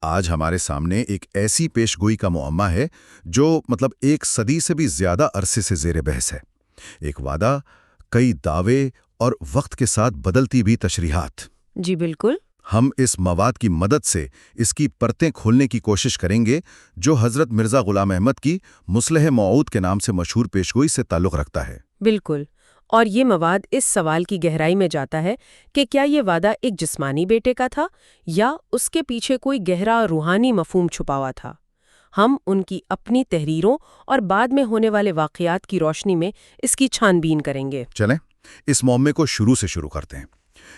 آج ہمارے سامنے ایک ایسی پیش گوئی کا معمہ ہے جو ایک صدی سے بھی زیادہ عرصے سے زیر بحث ہے۔ ایک وعدہ، کئی دعوے اور وقت کے ساتھ بدلتی بھی تشریحات۔ جی بالکل۔ ہم اس مواد کی مدد سے اس کی پرتیں کھولنے کی کوشش کریں گے جو حضرت مرزا غلام احمد کی مصلح موعود کے نام سے مشہور پیشگوئی سے تعلق رکھتا ہے۔ بالکل، اور یہ مواد اس سوال کی گہرائی میں جاتا ہے کہ کیا یہ وعدہ ایک جسمانی بیٹے کا تھا یا اس کے پیچھے کوئی گہرا روحانی مفہوم چھپا ہوا تھا۔ ہم ان کی اپنی تحریروں اور بعد میں ہونے والے واقعات کی روشنی میں اس کی چھان بین کریں گے۔ چلیں اس معمے کو شروع سے شروع کرتے ہیں۔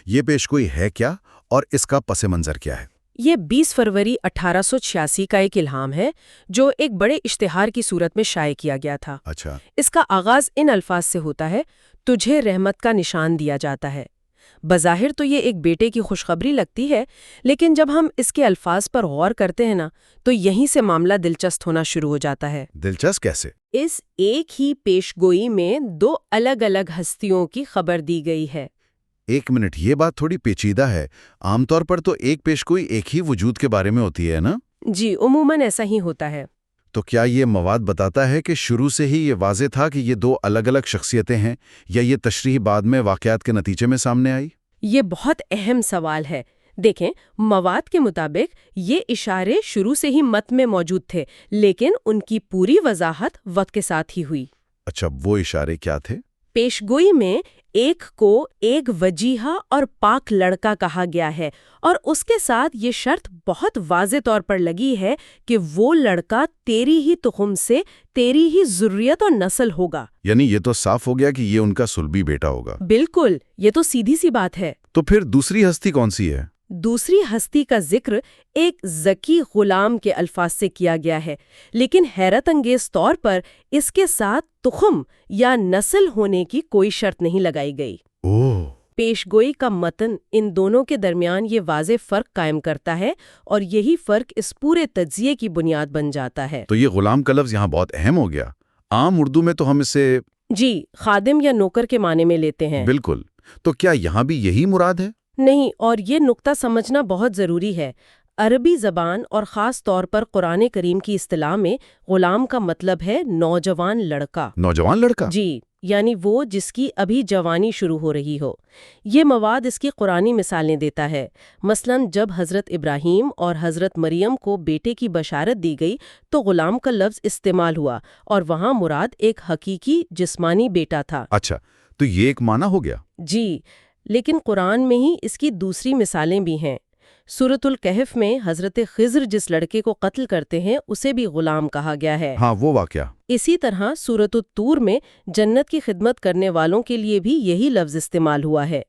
یہ پیشگوئی ہے کیا اور اس کا پس منظر کیا ہے؟ یہ 20 فروری 1886 کا ایک الہام ہے جو ایک بڑے اشتہار کی صورت میں شائع کیا گیا تھا۔ اچھا۔ اس کا آغاز ان الفاظ سے ہوتا ہے: تجھے رحمت کا نشان دیا جاتا ہے۔ بظاہر تو یہ ایک بیٹے کی خوشخبری لگتی ہے، لیکن جب ہم اس کے الفاظ پر غور کرتے ہیں تو یہیں سے معاملہ دلچسپ ہونا شروع ہو جاتا ہے۔ دلچسپ کیسے؟ اس ایک ہی پیشگوئی میں دو الگ الگ ہستیوں کی خبر دی گئی ہے۔ ایک منٹ، یہ بات تھوڑی پیچیدہ ہے۔ عام طور پر تو ایک پیشگوئی ایک ہی وجود کے بارے میں ہوتی ہے نا؟ جی، عموماً ایسا ہی ہوتا ہے۔ تو کیا یہ مواد بتاتا ہے کہ شروع سے ہی یہ واضح تھا کہ یہ دو الگ الگ شخصیتیں ہیں، یا یہ تشریح بعد میں واقعات کے نتیجے میں سامنے آئی؟ یہ بہت اہم سوال ہے۔ دیکھیں، مواد کے مطابق یہ اشارے شروع سے ہی متن میں موجود تھے، لیکن ان کی پوری وضاحت وقت کے ساتھ ہی ہوئی۔ اچھا، وہ اشارے کیا تھے؟ پیشگوئی میں ایک کو ایک وجیحہ اور پاک لڑکا کہا گیا ہے، اور اس کے ساتھ یہ شرط بہت واضح طور پر لگی ہے کہ وہ لڑکا تیری ہی تخم سے، تیری ہی ذریت اور نسل ہوگا۔ یعنی یہ تو صاف ہو گیا کہ یہ ان کا صلبی بیٹا ہوگا۔ بالکل، یہ تو سیدھی سی بات ہے۔ تو پھر دوسری ہستی کون سی ہے؟ دوسری ہستی کا ذکر ایک ذکی غلام کے الفاظ سے کیا گیا ہے، لیکن حیرت انگیز طور پر اس کے ساتھ تخم یا نسل ہونے کی کوئی شرط نہیں لگائی گئی۔ پیشگوئی کا متن ان دونوں کے درمیان یہ واضح فرق قائم کرتا ہے، اور یہی فرق اس پورے تجزیے کی بنیاد بن جاتا ہے۔ تو یہ غلام کا لفظ یہاں بہت اہم ہو گیا۔ عام اردو میں تو ہم اسے جی خادم یا نوکر کے معنی میں لیتے ہیں۔ بالکل۔ تو کیا یہاں بھی یہی مراد ہے؟ نہیں، اور یہ نقطہ سمجھنا بہت ضروری ہے۔ عربی زبان اور خاص طور پر قرآن کریم کی اصطلاح میں غلام کا مطلب ہے نوجوان لڑکا۔ نوجوان لڑکا؟ جی، یعنی وہ جس کی ابھی جوانی شروع ہو رہی ہو۔ یہ مواد اس کی قرآنی مثالیں دیتا ہے۔ مثلا جب حضرت ابراہیم اور حضرت مریم کو بیٹے کی بشارت دی گئی تو غلام کا لفظ استعمال ہوا، اور وہاں مراد ایک حقیقی جسمانی بیٹا تھا۔ اچھا، تو یہ ایک معنی ہو گیا۔ جی، لیکن قرآن میں ہی اس کی دوسری مثالیں بھی ہیں۔ سورۃ الکہف میں حضرت خضر جس لڑکے کو قتل کرتے ہیں اسے بھی غلام کہا گیا ہے۔ ہاں، وہ واقعہ۔ اسی طرح سورۃ الطور میں جنت کی خدمت کرنے والوں کے لیے بھی یہی لفظ استعمال ہوا ہے۔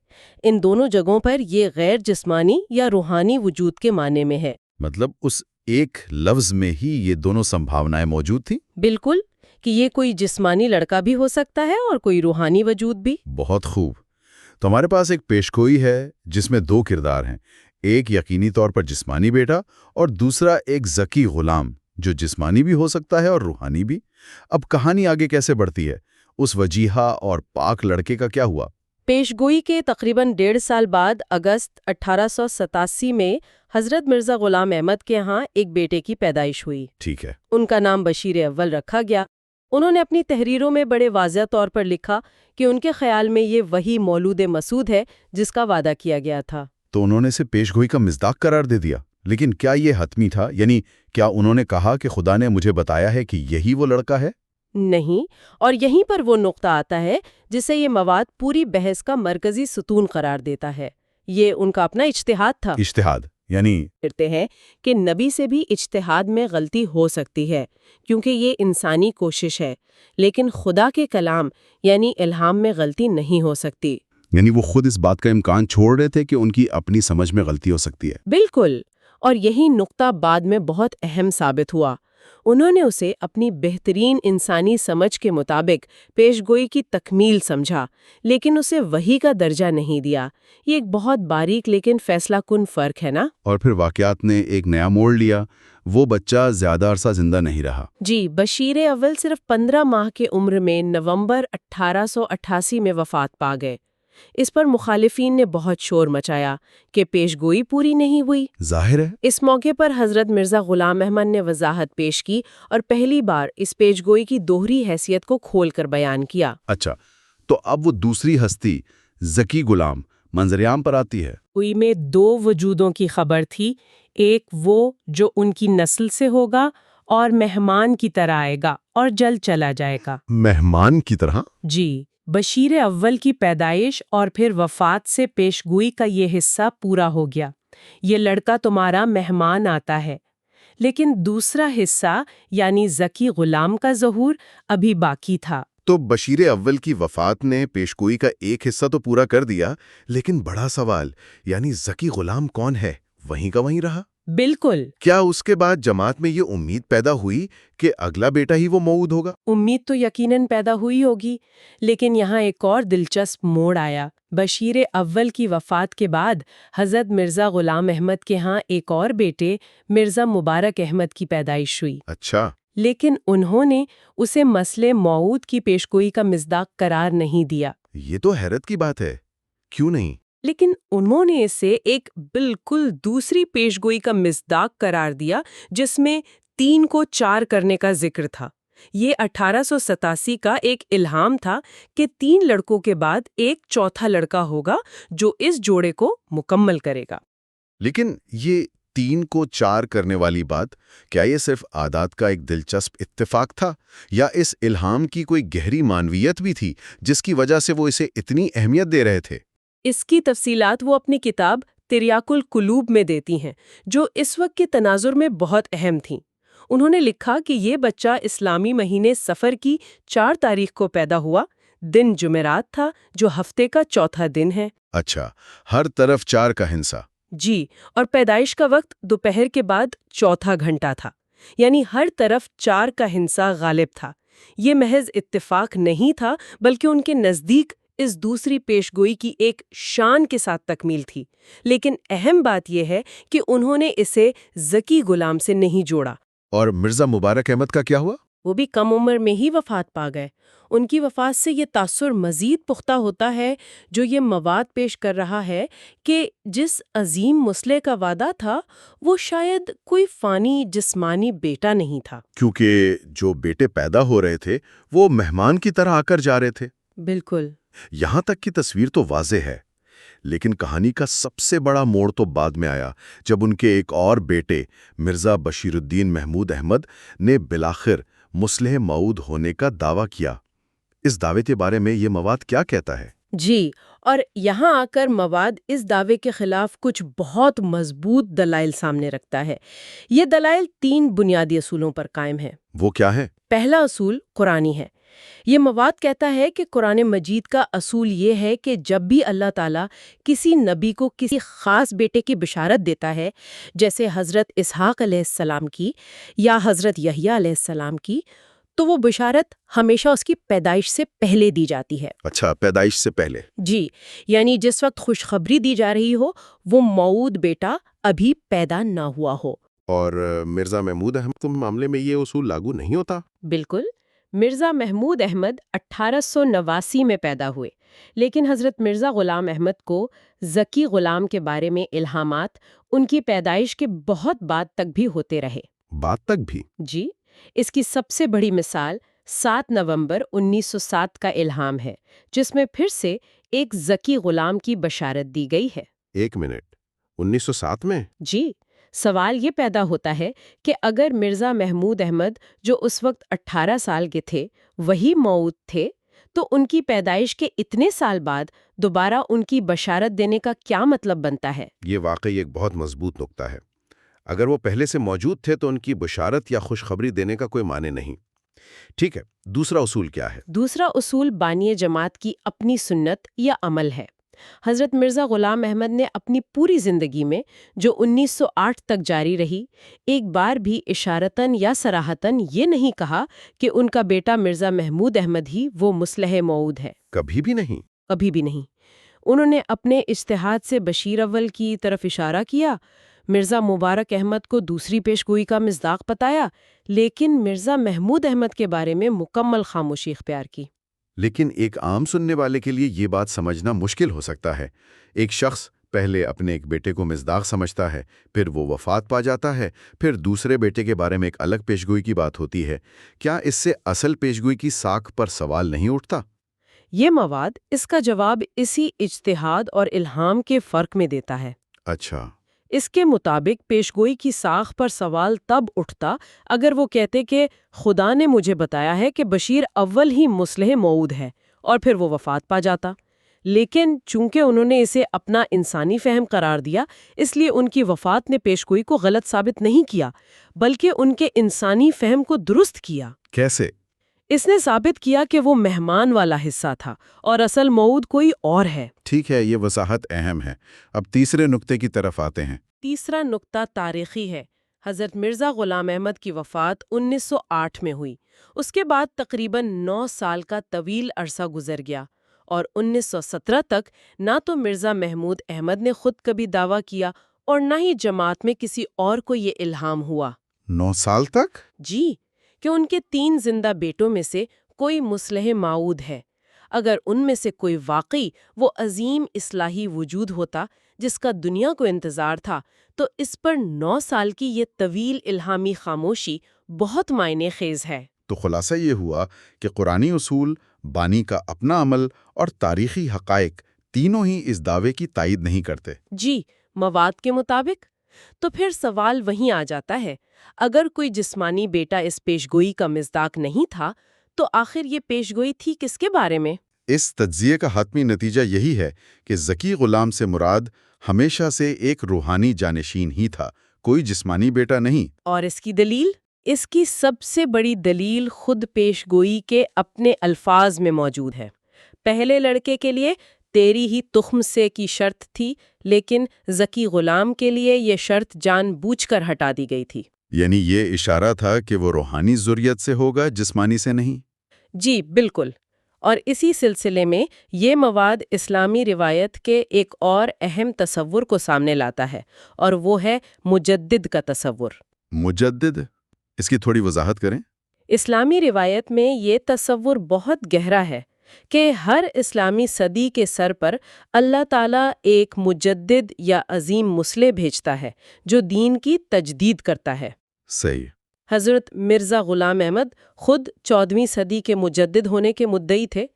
ان دونوں جگہوں پر یہ غیر جسمانی یا روحانی وجود کے معنی میں ہے۔ مطلب اس ایک لفظ میں ہی یہ دونوں سمبھاونائیں موجود تھیں؟ بالکل، کہ یہ کوئی جسمانی لڑکا بھی ہو سکتا ہے اور کوئی روحانی وجود بھی۔ بہت خوب۔ تو ہمارے پاس ایک پیشگوئی ہے جس میں دو کردار ہیں، ایک یقینی طور پر جسمانی بیٹا اور دوسرا ایک ذکی غلام جو جسمانی بھی ہو سکتا ہے اور روحانی بھی۔ اب کہانی آگے کیسے بڑھتی ہے؟ اس وجیحہ اور پاک لڑکے کا کیا ہوا؟ پیشگوئی کے تقریباً 1.5 سال بعد اگست 1887 میں حضرت مرزا غلام احمد کے ہاں ایک بیٹے کی پیدائش ہوئی۔ ٹھیک ہے۔ ان کا نام بشیر اول رکھا گیا۔ انہوں نے اپنی تحریروں میں بڑے واضح طور پر لکھا کہ ان کے خیال میں یہ وہی مولود مسعود ہے جس کا وعدہ کیا گیا تھا۔ تو انہوں نے اسے پیشگوئی کا مصداق قرار دے دیا، لیکن کیا یہ حتمی تھا؟ یعنی کیا انہوں نے کہا کہ خدا نے مجھے بتایا ہے کہ یہی وہ لڑکا ہے؟ نہیں، اور یہیں پر وہ نقطہ آتا ہے جسے یہ مواد پوری بحث کا مرکزی ستون قرار دیتا ہے۔ یہ ان کا اپنا اجتہاد تھا۔ اجتہاد یعنی کہتے ہیں کہ نبی سے بھی اجتہاد میں غلطی ہو سکتی ہے، کیونکہ یہ انسانی کوشش ہے، لیکن خدا کے کلام یعنی الہام میں غلطی نہیں ہو سکتی۔ یعنی وہ خود اس بات کا امکان چھوڑ رہے تھے کہ ان کی اپنی سمجھ میں غلطی ہو سکتی ہے۔ بالکل، اور یہی نقطہ بعد میں بہت اہم ثابت ہوا۔ انہوں نے اسے اپنی بہترین انسانی سمجھ کے مطابق پیشگوئی کی تکمیل سمجھا، لیکن اسے وحی کا درجہ نہیں دیا۔ یہ ایک بہت باریک لیکن فیصلہ کن فرق ہے نا؟ اور پھر واقعات نے ایک نیا موڑ لیا۔ وہ بچہ زیادہ عرصہ زندہ نہیں رہا۔ جی، بشیر اول صرف 15 ماہ کے عمر میں نومبر 1888 میں وفات پا گئے۔ اس پر مخالفین نے بہت شور مچایا کہ پیشگوئی پوری نہیں ہوئی۔ ظاہر ہے۔ اس موقع پر حضرت مرزا غلام احمد نے وضاحت پیش کی اور پہلی بار اس پیشگوئی کی دوہری حیثیت کو کھول کر بیان کیا۔ اچھا، تو اب وہ دوسری ہستی ذکی غلام منظر عام پر آتی ہے۔ کوئی میں دو وجودوں کی خبر تھی، ایک وہ جو ان کی نسل سے ہوگا اور مہمان کی طرح آئے گا اور جلد چلا جائے گا۔ مہمان کی طرح؟ جی، بشیر اول کی پیدائش اور پھر وفات سے پیشگوئی کا یہ حصہ پورا ہو گیا۔ یہ لڑکا تمہارا مہمان آتا ہے، لیکن دوسرا حصہ یعنی ذکی غلام کا ظہور ابھی باقی تھا۔ تو بشیر اول کی وفات نے پیشگوئی کا ایک حصہ تو پورا کر دیا، لیکن بڑا سوال یعنی ذکی غلام کون ہے وہیں کا وہیں رہا؟ بالکل۔ کیا اس کے بعد جماعت میں یہ امید پیدا ہوئی کہ اگلا بیٹا ہی وہ موعود ہوگا؟ امید تو یقیناً پیدا ہوئی ہوگی، لیکن یہاں ایک اور دلچسپ موڑ آیا۔ بشیر اول کی وفات کے بعد حضرت مرزا غلام احمد کے ہاں ایک اور بیٹے مرزا مبارک احمد کی پیدائش ہوئی۔ اچھا۔ لیکن انہوں نے اسے مسئلے موعود کی پیشگوئی کا مصداق قرار نہیں دیا۔ یہ تو حیرت کی بات ہے، کیوں نہیں؟ لیکن انہوں نے اسے ایک بالکل دوسری پیشگوئی کا مصداق قرار دیا جس میں 3 کو 4 کرنے کا ذکر تھا۔ یہ 1887 کا ایک الہام تھا کہ 3 لڑکوں کے بعد ایک چوتھا لڑکا ہوگا جو اس جوڑے کو مکمل کرے گا۔ لیکن یہ 3 کو 4 کرنے والی بات، کیا یہ صرف عادات کا ایک دلچسپ اتفاق تھا یا اس الہام کی کوئی گہری معنویت بھی تھی جس کی وجہ سے وہ اسے اتنی اہمیت دے رہے تھے؟ اس کی تفصیلات وہ اپنی کتاب تریاق القلوب میں دیتی ہیں، جو اس وقت کے تناظر میں بہت اہم تھیں۔ انہوں نے لکھا کہ یہ بچہ اسلامی مہینے صفر کی 4 تاریخ کو پیدا ہوا، دن جمعرات تھا جو ہفتے کا چوتھا دن ہے۔ اچھا، ہر طرف 4 کا ہنسا۔ جی، اور پیدائش کا وقت دوپہر کے بعد چوتھا گھنٹہ تھا، یعنی ہر طرف 4 کا ہنسا غالب تھا۔ یہ محض اتفاق نہیں تھا بلکہ ان کے نزدیک اس دوسری پیشگوئی کی ایک شان کے ساتھ تکمیل تھی۔ لیکن اہم بات یہ ہے کہ انہوں نے اسے ذکی غلام سے نہیں جوڑا۔ اور مرزا مبارک احمد کا کیا ہوا؟ وہ بھی کم عمر میں ہی وفات پا گئے۔ ان کی وفات سے یہ تاثر مزید پختہ ہوتا ہے جو یہ مواد پیش کر رہا ہے کہ جس عظیم مسئلے کا وعدہ تھا وہ شاید کوئی فانی جسمانی بیٹا نہیں تھا، کیونکہ جو بیٹے پیدا ہو رہے تھے وہ مہمان کی طرح آ کر جا رہے تھے۔ بالکل۔ یہاں تک کی تصویر تو واضح ہے، لیکن کہانی کا سب سے بڑا موڑ تو بعد میں آیا جب ان کے ایک اور بیٹے مرزا بشیر الدین محمود احمد نے بالآخر مصلح موعود ہونے کا دعویٰ کیا۔ اس دعوے کے بارے میں یہ مواد کیا کہتا ہے؟ جی، اور یہاں آ کر مواد اس دعوے کے خلاف کچھ بہت مضبوط دلائل سامنے رکھتا ہے۔ یہ دلائل 3 بنیادی اصولوں پر قائم ہیں۔ وہ کیا ہے؟ پہلا اصول قرآنی ہے۔ یہ مواد کہتا ہے کہ قرآن مجید کا اصول یہ ہے کہ جب بھی اللہ تعالیٰ کسی نبی کو کسی خاص بیٹے کی بشارت دیتا ہے، جیسے حضرت اسحاق علیہ السلام کی یا حضرت یحییٰ علیہ السلام کی، تو وہ بشارت ہمیشہ اس کی پیدائش سے پہلے دی جاتی ہے۔ اچھا، پیدائش سے پہلے؟ جی، یعنی جس وقت خوشخبری دی جا رہی ہو وہ موعود بیٹا ابھی پیدا نہ ہوا ہو۔ اور مرزا محمود احمد کے معاملے میں یہ اصول لاگو نہیں ہوتا؟ بالکل۔ مرزا محمود احمد 1889 میں پیدا ہوئے، لیکن حضرت مرزا غلام احمد کو ذکی غلام کے بارے میں الہامات ان کی پیدائش کے بہت بعد تک بھی ہوتے رہے۔ بعد تک بھی؟ جی، اس کی سب سے بڑی مثال 7 نومبر 1907 کا الہام ہے، جس میں پھر سے ایک ذکی غلام کی بشارت دی گئی ہے۔ 1 منٹ، 1907 میں؟ جی، سوال یہ پیدا ہوتا ہے کہ اگر مرزا محمود احمد جو اس وقت 18 سال کے تھے وہی موعود تھے تو ان کی پیدائش کے اتنے سال بعد دوبارہ ان کی بشارت دینے کا کیا مطلب بنتا ہے؟ یہ واقعی ایک بہت مضبوط نقطہ ہے۔ اگر وہ پہلے سے موجود تھے تو ان کی بشارت یا خوشخبری دینے کا کوئی معنی نہیں۔ ٹھیک ہے، دوسرا اصول کیا ہے؟ دوسرا اصول بانی جماعت کی اپنی سنت یا عمل ہے۔ حضرت مرزا غلام احمد نے اپنی پوری زندگی میں، جو 1908 تک جاری رہی، ایک بار بھی اشارتاً یا صراحتاً یہ نہیں کہا کہ ان کا بیٹا مرزا محمود احمد ہی وہ مصلح موعود ہے۔ کبھی بھی نہیں؟ کبھی بھی نہیں۔ انہوں نے اپنے اجتہاد سے بشیر اول کی طرف اشارہ کیا، مرزا مبارک احمد کو دوسری پیشگوئی کا مصداق بتایا، لیکن مرزا محمود احمد کے بارے میں مکمل خاموشی اختیار کی۔ لیکن ایک عام سننے والے کے لیے یہ بات سمجھنا مشکل ہو سکتا ہے۔ ایک شخص پہلے اپنے ایک بیٹے کو مصداق سمجھتا ہے، پھر وہ وفات پا جاتا ہے، پھر دوسرے بیٹے کے بارے میں ایک الگ پیشگوئی کی بات ہوتی ہے۔ کیا اس سے اصل پیشگوئی کی ساکھ پر سوال نہیں اٹھتا؟ یہ مواد اس کا جواب اسی اجتہاد اور الہام کے فرق میں دیتا ہے۔ اچھا۔ اس کے مطابق پیشگوئی کی ساخ پر سوال تب اٹھتا اگر وہ کہتے کہ خدا نے مجھے بتایا ہے کہ بشیر اول ہی مصلح موعود ہے، اور پھر وہ وفات پا جاتا۔ لیکن چونکہ انہوں نے اسے اپنا انسانی فہم قرار دیا، اس لیے ان کی وفات نے پیشگوئی کو غلط ثابت نہیں کیا، بلکہ ان کے انسانی فہم کو درست کیا۔ کیسے؟ اس نے ثابت کیا کہ وہ مہمان والا حصہ تھا اور اصل موعود کوئی اور ہے۔ ٹھیک ہے، یہ وضاحت اہم ہے۔ اب تیسرے نقطے کی طرف آتے ہیں۔ تیسرا نقطہ تاریخی ہے۔ حضرت مرزا غلام احمد کی وفات 1908 میں ہوئی۔ اس کے بعد تقریباً 9 سال کا طویل عرصہ گزر گیا، اور 1917 تک نہ تو مرزا محمود احمد نے خود کبھی دعویٰ کیا اور نہ ہی جماعت میں کسی اور کو یہ الہام ہوا۔ 9 سال تک؟ جی، کہ ان کے 3 زندہ بیٹوں میں سے کوئی مصلح موعود ہے۔ اگر ان میں سے کوئی واقعی وہ عظیم اصلاحی وجود ہوتا جس کا دنیا کو انتظار تھا، تو اس پر 9 سال کی یہ طویل الہامی خاموشی بہت معنی خیز ہے۔ تو خلاصہ یہ ہوا کہ قرآنی اصول، بانی کا اپنا عمل اور تاریخی حقائق تینوں ہی اس دعوے کی تائید نہیں کرتے۔ جی، مواد کے مطابق۔ تو پھر سوال وہیں آ جاتا ہے، اگر کوئی جسمانی بیٹا اس پیشگوئی کا مصداق نہیں تھا، تو آخر یہ پیشگوئی تھی کس کے بارے میں؟ اس تجزیے کا حتمی نتیجہ یہی ہے کہ ذکی غلام سے مراد ہمیشہ سے ایک روحانی جانشین ہی تھا، کوئی جسمانی بیٹا نہیں۔ اور اس کی دلیل؟ اس کی سب سے بڑی دلیل خود پیشگوئی کے اپنے الفاظ میں موجود ہے۔ پہلے لڑکے کے لیے تیری ہی تخم سے کی شرط تھی، لیکن ذکی غلام کے لیے یہ شرط جان بوجھ کر ہٹا دی گئی تھی۔ یعنی یہ اشارہ تھا کہ وہ روحانی ذریت سے ہوگا، جسمانی سے نہیں۔ جی بالکل۔ اور اسی سلسلے میں یہ مواد اسلامی روایت کے ایک اور اہم تصور کو سامنے لاتا ہے، اور وہ ہے مجدد کا تصور۔ مجدد؟ اس کی تھوڑی وضاحت کریں۔ اسلامی روایت میں یہ تصور بہت گہرا ہے کہ ہر اسلامی صدی کے سر پر اللہ تعالیٰ ایک مجدد یا عظیم مصلح بھیجتا ہے جو دین کی تجدید کرتا ہے۔ صحیح۔ حضرت مرزا غلام احمد خود 14ویں صدی کے مجدد ہونے کے مدعی تھے،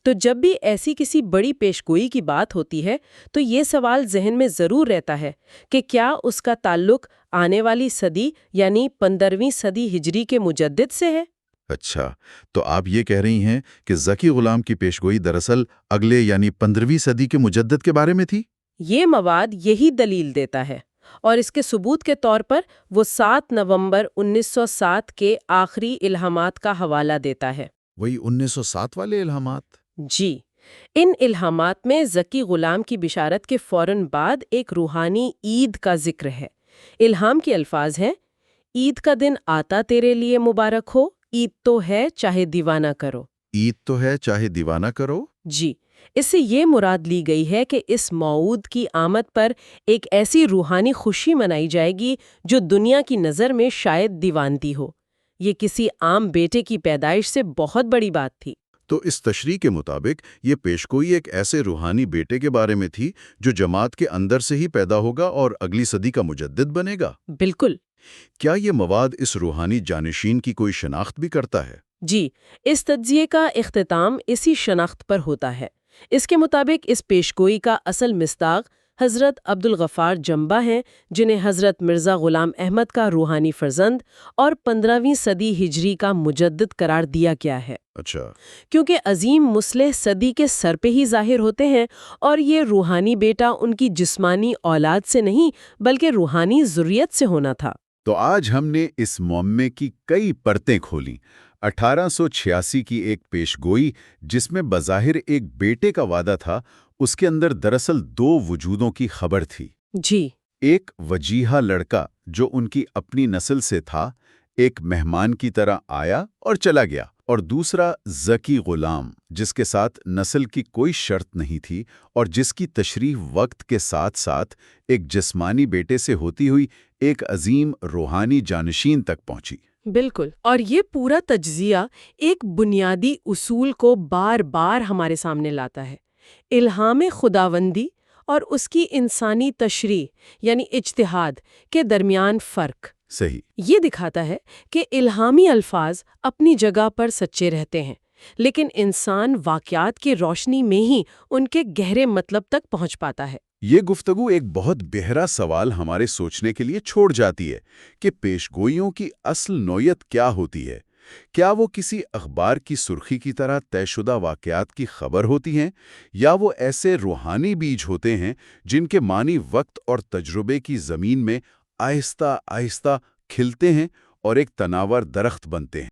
تو جب بھی ایسی کسی بڑی پیشگوئی کی بات ہوتی ہے تو یہ سوال ذہن میں ضرور رہتا ہے کہ کیا اس کا تعلق آنے والی صدی یعنی 15ویں صدی ہجری کے مجدد سے ہے؟ اچھا، تو آپ یہ کہہ رہی ہیں کہ ذکی غلام کی پیشگوئی دراصل اگلے یعنی 15ویں صدی کے مجدد کے بارے میں تھی؟ یہ مواد یہی دلیل دیتا ہے، اور اس کے ثبوت کے طور پر وہ 7 نومبر 1907 کے آخری الہامات کا حوالہ دیتا ہے۔ وہی 1907 والے الہامات؟ جی، ان الہامات میں ذکی غلام کی بشارت کے فوراً بعد ایک روحانی عید کا ذکر ہے۔ الہام کے الفاظ ہیں: عید کا دن آتا تیرے لیے مبارک ہو، عید تو ہے چاہے دیوانہ کرو۔ عید تو ہے چاہے دیوانہ کرو؟ جی، اس سے یہ مراد لی گئی ہے کہ اس موعود کی آمد پر ایک ایسی روحانی خوشی منائی جائے گی جو دنیا کی نظر میں شاید دیوانتی ہو۔ یہ کسی عام بیٹے کی پیدائش سے بہت بڑی بات تھی۔ تو اس تشریح کے مطابق یہ پیشگوئی ایک ایسے روحانی بیٹے کے بارے میں تھی جو جماعت کے اندر سے ہی پیدا ہوگا اور اگلی صدی کا مجدد بنے گا۔ بالکل۔ کیا یہ مواد اس روحانی جانشین کی کوئی شناخت بھی کرتا ہے؟ جی، اس تجزیے کا اختتام اسی شناخت پر ہوتا ہے۔ اس کے مطابق اس پیشگوئی کا اصل مصداق حضرت عبدالغفار جنبہ ہیں، جنہیں حضرت مرزا غلام احمد کا روحانی فرزند اور 15ویں صدی ہجری کا مجدد قرار دیا گیا ہے۔ اچھا۔ کیونکہ عظیم مصلح صدی کے سر پہ ہی ظاہر ہوتے ہیں، اور یہ روحانی بیٹا ان کی جسمانی اولاد سے نہیں بلکہ روحانی ذریت سے ہونا تھا۔ تو آج ہم نے اس معمے کی کئی پرتیں کھولیں۔ 1886 کی ایک پیشگوئی جس میں بظاہر ایک بیٹے کا وعدہ تھا، اس کے اندر دراصل 2 وجودوں کی خبر تھی۔ جی، ایک وجیحہ لڑکا جو ان کی اپنی نسل سے تھا، ایک مہمان کی طرح آیا اور چلا گیا، اور دوسرا ذکی غلام جس کے ساتھ نسل کی کوئی شرط نہیں تھی اور جس کی تشریح وقت کے ساتھ ساتھ ایک جسمانی بیٹے سے ہوتی ہوئی ایک عظیم روحانی جانشین تک پہنچی۔ بالکل، اور یہ پورا تجزیہ ایک بنیادی اصول کو بار بار ہمارے سامنے لاتا ہے: الہام خداوندی اور اس کی انسانی تشریح یعنی اجتہاد کے درمیان فرق۔ صحیح۔ یہ دکھاتا ہے کہ الہامی الفاظ اپنی جگہ پر سچے رہتے ہیں، لیکن انسان واقعات کی روشنی میں ہی ان کے گہرے مطلب تک پہنچ پاتا ہے۔ یہ گفتگو ایک بہت گہرا سوال ہمارے سوچنے کے لیے چھوڑ جاتی ہے کہ پیشگوئیوں کی اصل نوعیت کیا ہوتی ہے۔ کیا وہ کسی اخبار کی سرخی کی طرح طے شدہ واقعات کی خبر ہوتی ہیں، یا وہ ایسے روحانی بیج ہوتے ہیں جن کے معنی وقت اور تجربے کی زمین میں آہستہ آہستہ کھلتے ہیں اور ایک تناور درخت بنتے ہیں؟